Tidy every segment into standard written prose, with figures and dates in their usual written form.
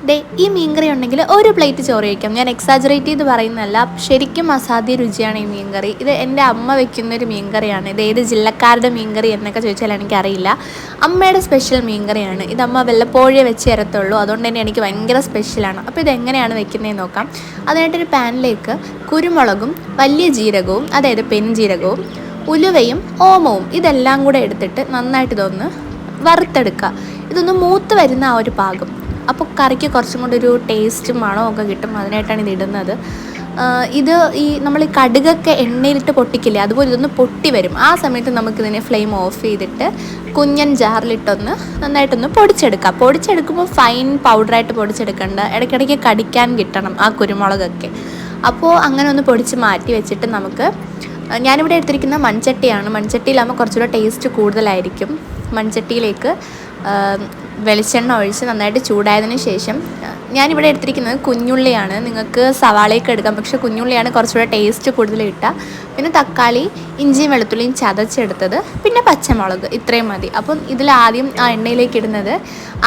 ദേ ഈ മീൻകറി ഉണ്ടെങ്കിൽ ഒരു പ്ലേറ്റ് ചോറ് കഴിക്കാം. ഞാൻ എക്സാജറേറ്റ് ചെയ്ത് പറയുന്നതല്ല, ശരിക്കും അസാധ്യ രുചിയാണ് ഈ മീൻകറി. ഇത് എൻ്റെ അമ്മ വെക്കുന്നൊരു മീൻകറിയാണ്. ഇത് ഏത് ജില്ലക്കാരുടെ മീൻകറി എന്നൊക്കെ ചോദിച്ചാൽ എനിക്കറിയില്ല. അമ്മയുടെ സ്പെഷ്യൽ മീൻകറിയാണ് ഇത്. അമ്മ വല്ലപ്പോഴേ വെച്ച് തരത്തുള്ളൂ, അതുകൊണ്ട് തന്നെ എനിക്ക് ഭയങ്കര സ്പെഷ്യലാണ്. അപ്പോൾ ഇതെങ്ങനെയാണ് വെക്കുന്നതെന്ന് നോക്കാം. അതിനായിട്ടൊരു പാനിലേക്ക് കുരുമുളകും വലിയ ജീരകവും, അതായത് പെരുംജീരകവും, ഉലുവയും ഓമവും ഇതെല്ലാം കൂടെ എടുത്തിട്ട് നന്നായിട്ട് ഇതൊന്ന് വറുത്തെടുക്കുക. ഇതൊന്ന് മൂത്ത് വരുന്ന ആ ഒരു പാകം. അപ്പോൾ കറിക്ക് കുറച്ചും കൂടി ഒരു ടേസ്റ്റും മണമൊക്കെ കിട്ടും. അതിനായിട്ടാണ് ഇത് ഇടുന്നത്. ഇത് നമ്മൾ ഈ കടുകൊക്കെ എണ്ണയിലിട്ട് പൊട്ടിക്കില്ലേ, അതുപോലെ ഇതൊന്ന് പൊട്ടി വരും. ആ സമയത്ത് നമുക്കിതിനെ ഫ്ലെയിം ഓഫ് ചെയ്തിട്ട് കുഞ്ഞൻ ജാറിലിട്ടൊന്ന് നന്നായിട്ടൊന്ന് പൊടിച്ചെടുക്കാം. പൊടിച്ചെടുക്കുമ്പോൾ ഫൈൻ പൗഡറായിട്ട് പൊടിച്ചെടുക്കണ്ട, ഇടയ്ക്കിടയ്ക്ക് കടിക്കാൻ കിട്ടണം ആ കുരുമുളകൊക്കെ. അപ്പോൾ അങ്ങനെ ഒന്ന് പൊടിച്ച് മാറ്റി വെച്ചിട്ട് നമുക്ക്, ഞാനിവിടെ എടുത്തിരിക്കുന്ന മൺചട്ടിയാണ്. മൺചട്ടിയിലാകുമ്പോൾ കുറച്ചുകൂടെ ടേസ്റ്റ് കൂടുതലായിരിക്കും. മൺചട്ടിയിലേക്ക് വെളിച്ചെണ്ണ ഒഴിച്ച് നന്നായിട്ട് ചൂടായതിന് ശേഷം, ഞാനിവിടെ എടുത്തിരിക്കുന്നത് കുഞ്ഞുള്ളിയാണ്. നിങ്ങൾക്ക് സവാളയൊക്കെ എടുക്കാം, പക്ഷേ കുഞ്ഞുള്ളിയാണ് കുറച്ചുകൂടെ ടേസ്റ്റ് കൂടുതൽ കിട്ടുക. പിന്നെ തക്കാളി, ഇഞ്ചിയും വെളുത്തുള്ളിയും ചതച്ചെടുത്തത്, പിന്നെ പച്ചമുളക്, ഇത്രയും മതി. അപ്പം ഇതിലാദ്യം ആ എണ്ണയിലേക്ക് ഇടുന്നത്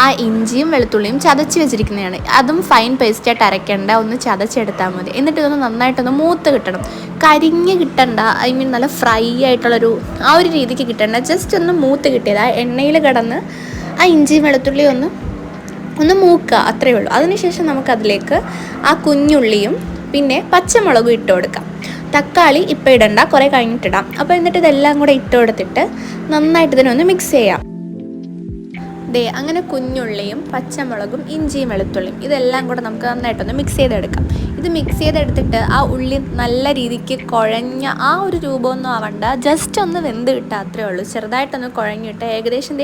ആ ഇഞ്ചിയും വെളുത്തുള്ളിയും ചതച്ച് വെച്ചിരിക്കുന്നതാണ്. അതും ഫൈൻ പേസ്റ്റായിട്ട് അരയ്ക്കേണ്ട, ഒന്ന് ചതച്ചെടുത്താൽ മതി. എന്നിട്ട് ഇതൊന്ന് നന്നായിട്ടൊന്ന് മൂത്ത് കിട്ടണം. കരിഞ്ഞ് കിട്ടണ്ട, ഐ മീൻ നല്ല ഫ്രൈ ആയിട്ടുള്ളൊരു ആ ഒരു രീതിക്ക് കിട്ടണ്ട, ജസ്റ്റ് ഒന്ന് മൂത്ത് കിട്ടിയത് ആ എണ്ണയിൽ കിടന്ന് ആ ഇഞ്ചിയും വെളുത്തുള്ളിയും ഒന്ന് മൂക്കുക, അത്രയേ ഉള്ളൂ. അതിനുശേഷം നമുക്കതിലേക്ക് ആ കുഞ്ഞുള്ളിയും പിന്നെ പച്ചമുളകും ഇട്ട് കൊടുക്കാം. തക്കാളി ഇപ്പം ഇടണ്ട, കുറേ കഴിഞ്ഞിട്ടിടാം. അപ്പോൾ എന്നിട്ട് ഇതെല്ലാം കൂടെ ഇട്ട് കൊടുത്തിട്ട് നന്നായിട്ട് ഇതിനൊന്ന് മിക്സ് ചെയ്യാം. അങ്ങനെ കുഞ്ഞുള്ളിയും പച്ചമുളകും ഇഞ്ചിയും വെളുത്തുള്ളിയും ഇതെല്ലാം കൂടെ നമുക്ക് നന്നായിട്ടൊന്ന് മിക്സ് ചെയ്തെടുക്കാം. ഇത് മിക്സ് ചെയ്തെടുത്തിട്ട് ആ ഉള്ളി നല്ല രീതിക്ക് കുഴഞ്ഞ ആ ഒരു രൂപമൊന്നും ആവണ്ട, ജസ്റ്റ് ഒന്ന് വെന്ത് കിട്ടുക, അത്രേ ഉള്ളൂ. ചെറുതായിട്ടൊന്ന് കുഴഞ്ഞിട്ട് ഏകദേശം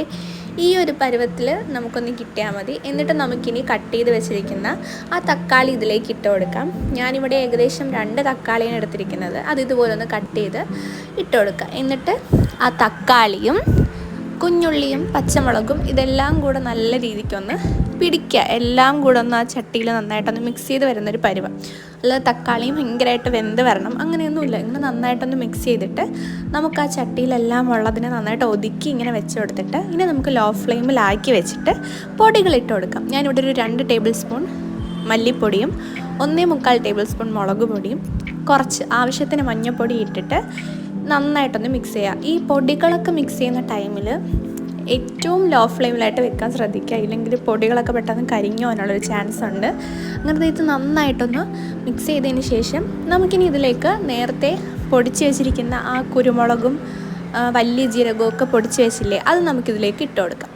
ഈ ഒരു പരുവത്തിൽ നമുക്കൊന്ന് കിട്ടിയാൽ മതി. എന്നിട്ട് നമുക്കിനി കട്ട് ചെയ്ത് വെച്ചിരിക്കുന്ന ആ തക്കാളി ഇതിലേക്ക് ഇട്ട് കൊടുക്കാം. ഞാനിവിടെ ഏകദേശം 2 തക്കാളിയാണ് എടുത്തിരിക്കുന്നത്. അത് ഇതുപോലെ ഒന്ന് കട്ട് ചെയ്ത് ഇട്ട് കൊടുക്കുക. എന്നിട്ട് ആ തക്കാളിയും കുഞ്ഞുള്ളിയും പച്ചമുളകും ഇതെല്ലാം കൂടെ നല്ല രീതിക്കൊന്ന് പിടിക്കുക. എല്ലാം കൂടെ ഒന്ന് ആ ചട്ടിയിൽ നന്നായിട്ടൊന്ന് മിക്സ് ചെയ്ത് വരുന്നൊരു പരുവം. അല്ലാതെ തക്കാളിയും ഭയങ്കരമായിട്ട് വെന്ത് വരണം അങ്ങനെയൊന്നുമില്ല. ഇങ്ങനെ നന്നായിട്ടൊന്ന് മിക്സ് ചെയ്തിട്ട് നമുക്ക് ആ ചട്ടിയിലെല്ലാം ഉള്ളതിനെ നന്നായിട്ട് ഒതുക്കി ഇങ്ങനെ വെച്ച് കൊടുത്തിട്ട് ഇനി നമുക്ക് ലോ ഫ്ലെയിമിലാക്കി വെച്ചിട്ട് പൊടികളിട്ട് കൊടുക്കാം. ഞാനിവിടെ ഒരു 2 ടേബിൾ സ്പൂൺ മല്ലിപ്പൊടിയും 1.25 ടേബിൾ സ്പൂൺ മുളക് പൊടിയും കുറച്ച് ആവശ്യത്തിന് മഞ്ഞൾപ്പൊടി ഇട്ടിട്ട് നന്നായിട്ടൊന്ന് മിക്സ് ചെയ്യുക. ഈ പൊടികളൊക്കെ മിക്സ് ചെയ്യുന്ന ടൈമിൽ ഏറ്റവും ലോ ഫ്ലെയിമിലായിട്ട് വെക്കാൻ ശ്രദ്ധിക്കുക, ഇല്ലെങ്കിൽ പൊടികളൊക്കെ പെട്ടെന്ന് കരിഞ്ഞു പോകാനുള്ളൊരു ചാൻസ് ഉണ്ട്. അങ്ങനത്തെ ഇത് നന്നായിട്ടൊന്ന് മിക്സ് ചെയ്തതിന് ശേഷം നമുക്കിനി ഇതിലേക്ക് നേരത്തെ പൊടിച്ച് വെച്ചിരിക്കുന്ന ആ കുരുമുളകും വലിയ ജീരകവും ഒക്കെ പൊടിച്ച് വെച്ചില്ലേ, അത് നമുക്കിതിലേക്ക് ഇട്ട് കൊടുക്കാം.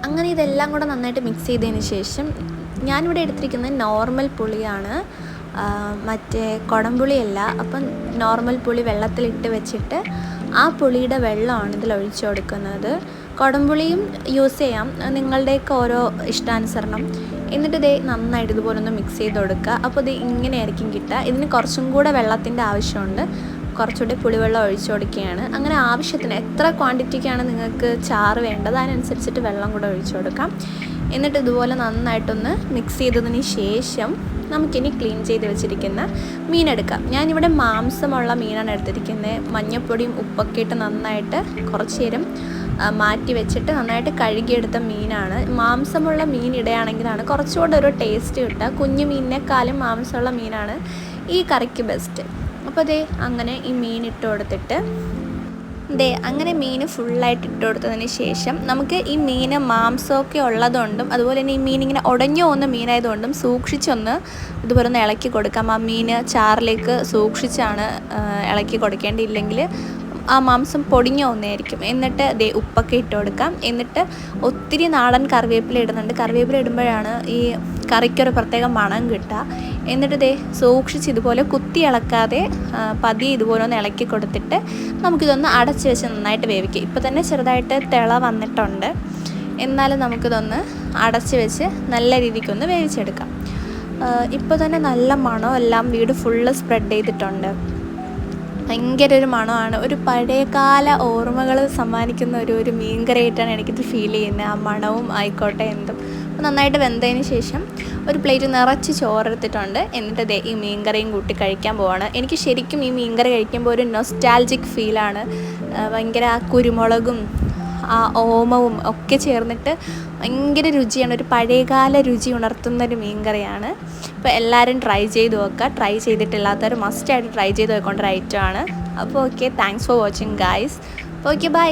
അങ്ങനെ ഇതെല്ലാം കൂടെ നന്നായിട്ട് മിക്സ് ചെയ്തതിന് ശേഷം ഞാനിവിടെ എടുത്തിരിക്കുന്നത് നോർമൽ പുളിയാണ്, മറ്റേ കുടംപുളിയല്ല. അപ്പം നോർമൽ പുളി വെള്ളത്തിലിട്ട് വെച്ചിട്ട് ആ പുളിയുടെ വെള്ളമാണ് ഇതിൽ ഒഴിച്ചു കൊടുക്കുന്നത്. കുടംപുളിയും യൂസ് ചെയ്യാം, നിങ്ങളുടെയൊക്കെ ഓരോ ഇഷ്ടാനുസരണം. എന്നിട്ട് ഇത് നന്നായിട്ട് ഇതുപോലെ ഒന്ന് മിക്സ് ചെയ്ത് കൊടുക്കുക. അപ്പോൾ ഇത് ഇങ്ങനെയായിരിക്കും കിട്ടുക. ഇതിന് കുറച്ചും കൂടെ വെള്ളത്തിൻ്റെ ആവശ്യമുണ്ട്, കുറച്ചുകൂടി പുളിവെള്ളം ഒഴിച്ചു കൊടുക്കുകയാണ്. അങ്ങനെ ആവശ്യത്തിന് എത്ര ക്വാണ്ടിറ്റിക്കാണ് നിങ്ങൾക്ക് ചാറ് വേണ്ടത് അതിനനുസരിച്ചിട്ട് വെള്ളം കൂടെ ഒഴിച്ചു കൊടുക്കാം. എന്നിട്ട് ഇതുപോലെ നന്നായിട്ടൊന്ന് മിക്സ് ചെയ്തതിന് ശേഷം നമുക്കിനി ക്ലീൻ ചെയ്ത് വെച്ചിരിക്കുന്ന മീനെടുക്കാം. ഞാനിവിടെ മാംസമുള്ള മീനാണ് എടുത്തിരിക്കുന്നത്. മഞ്ഞൾപ്പൊടിയും ഉപ്പൊക്കെ ഇട്ട് നന്നായിട്ട് കുറച്ച് നേരം മാറ്റി വെച്ചിട്ട് നന്നായിട്ട് കഴുകിയെടുത്ത മീനാണ്. മാംസമുള്ള മീൻ ഇടുകയാണെങ്കിലാണ് കുറച്ചുകൂടെ ഒരു ടേസ്റ്റ് കിട്ടുക. കുഞ്ഞു മീനിനേക്കാളും മാംസമുള്ള മീനാണ് ഈ കറിക്ക് ബെസ്റ്റ്. അപ്പോൾ അങ്ങനെ ഈ മീൻ ഇട്ട് കൊടുത്തിട്ട് അങ്ങനെ മീൻ ഫുള്ളായിട്ട് ഇട്ട് കൊടുത്തതിന് ശേഷം നമുക്ക് ഈ മീൻ മാംസമൊക്കെ ഉള്ളതുകൊണ്ടും അതുപോലെ തന്നെ ഈ മീൻ ഇങ്ങനെ ഉടഞ്ഞു പോകുന്ന മീനായതുകൊണ്ടും സൂക്ഷിച്ചൊന്ന് ഇതുപോലെ ഒന്ന് ഇളക്കി കൊടുക്കാം. ആ മീൻ ചാറിലേക്ക് സൂക്ഷിച്ചാണ് ഇളക്കി കൊടുക്കേണ്ടിയില്ലെങ്കിൽ ആ മാംസം പൊടിഞ്ഞു പോകുന്നതായിരിക്കും. എന്നിട്ട് ഉപ്പൊക്കെ ഇട്ട് കൊടുക്കാം. എന്നിട്ട് ഒത്തിരി നാടൻ കറിവേപ്പില ഇടുന്നുണ്ട്. കറിവേപ്പില ഇടുമ്പോഴാണ് ഈ കറിക്കൊരു പ്രത്യേക മണം കിട്ടുക. എന്നിട്ട് സൂക്ഷിച്ച് ഇതുപോലെ കുത്തി ഇളക്കാതെ പതിയെ ഇതുപോലെ ഒന്ന് ഇളക്കി കൊടുത്തിട്ട് നമുക്കിതൊന്ന് അടച്ച് വെച്ച് നന്നായിട്ട് വേവിക്കുക. ഇപ്പോൾ തന്നെ ചെറുതായിട്ട് തിള വന്നിട്ടുണ്ട്, എന്നാലും നമുക്കിതൊന്ന് അടച്ച് വെച്ച് നല്ല രീതിക്കൊന്ന് വേവിച്ചെടുക്കാം. ഇപ്പോൾ തന്നെ നല്ല മണം എല്ലാം വീട് ഫുള്ള് സ്പ്രെഡ് ചെയ്തിട്ടുണ്ട്. ഭയങ്കര ഒരു മണമാണ്, ഒരു പഴയകാല ഓർമ്മകൾ സമ്മാനിക്കുന്ന ഒരു മീൻകറിയായിട്ടാണ് എനിക്കിത് ഫീൽ ചെയ്യുന്നത്. ആ മണവും ആയിക്കോട്ടെ എന്തും നന്നായിട്ട് വെന്തതിന് ശേഷം ഒരു പ്ലേറ്റ് നിറച്ച് ചോറെടുത്തിട്ടുണ്ട്. എന്നിട്ട് ദേ ഈ മീൻകറിയും കൂട്ടി കഴിക്കാൻ പോവാണ്. എനിക്ക് ശരിക്കും ഈ മീൻകറി കഴിക്കുമ്പോൾ ഒരു നൊസ്റ്റാൾജിക് ഫീലാണ്. ഭയങ്കര ആ കുരുമുളകും ആ ഓമവും ഒക്കെ ചേർന്നിട്ട് ഭയങ്കര രുചിയാണ്. ഒരു പഴയകാല രുചി ഉണർത്തുന്നൊരു മീൻകറിയാണ്. അപ്പോൾ എല്ലാവരും ട്രൈ ചെയ്ത് നോക്കുക. ട്രൈ ചെയ്തിട്ടില്ലാത്തവർ മസ്റ്റായിട്ട് ട്രൈ ചെയ്ത് നോക്കേണ്ട ഒരു ഐറ്റമാണ്. അപ്പോൾ okay, thanks for watching guys. അപ്പോൾ ഓക്കെ, ബൈ.